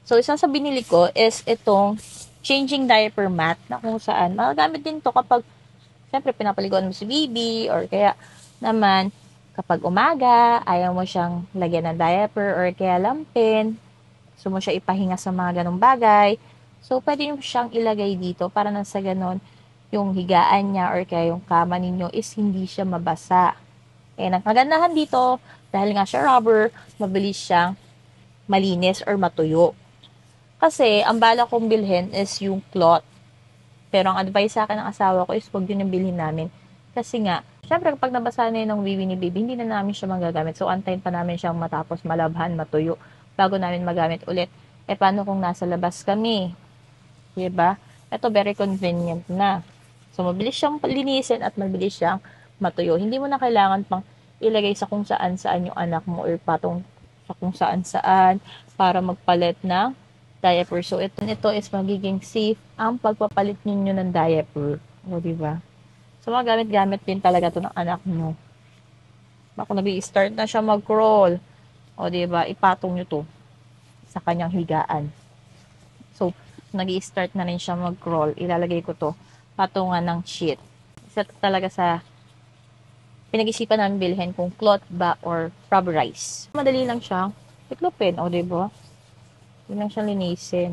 So, isa sa binili ko is itong changing diaper mat na kung saan magagamit din to kapag syempre pinapaliguan mo si baby or kaya naman kapag umaga, ayaw mo siyang lagyan ng diaper or kaya lampin. Gusto mo siya ipahinga sa mga ganong bagay. So, pwede mo siyang ilagay dito para nang sa ganon yung higaan niya or kaya yung kama ninyo is hindi siya mabasa. Eh, ang kagandahan dito, dahil nga siya rubber, mabilis siyang malinis or matuyo. Kasi, ang bala kong bilhin is yung cloth. Pero ang advice sa akin ng asawa ko is huwag yun yung bilhin namin. Kasi nga, syempre kapag nabasa na yun ng baby ni baby, hindi na namin siya magagamit. So, antayin pa namin siyang matapos malabhan, matuyo, bago namin magamit ulit. Eh, paano kung nasa labas kami? Diba? Ito, very convenient na. So, mabilis siyang linisin at mabilis siyang matuyo. Hindi mo na kailangan pang ilagay sa kung saan-saan yung anak mo or patong sa kung saan-saan para magpalit ng diaper. So, ito is magiging safe ang pagpapalit ninyo ng diaper. O, diba? So, magamit-gamit din talaga to ng anak mo. Bako nag-i-start na siya mag-crawl. O, diba? Ipatong nyo to sa kanyang higaan. So, nag-i-start na rin siya mag-crawl. Ilalagay ko to patungan ng sheet. Isa talaga sa pinag-isipan namin bilhin kung cloth ba or rubberized. Madali lang siyang iklopin. O, diba? Hindi lang siyang linisin.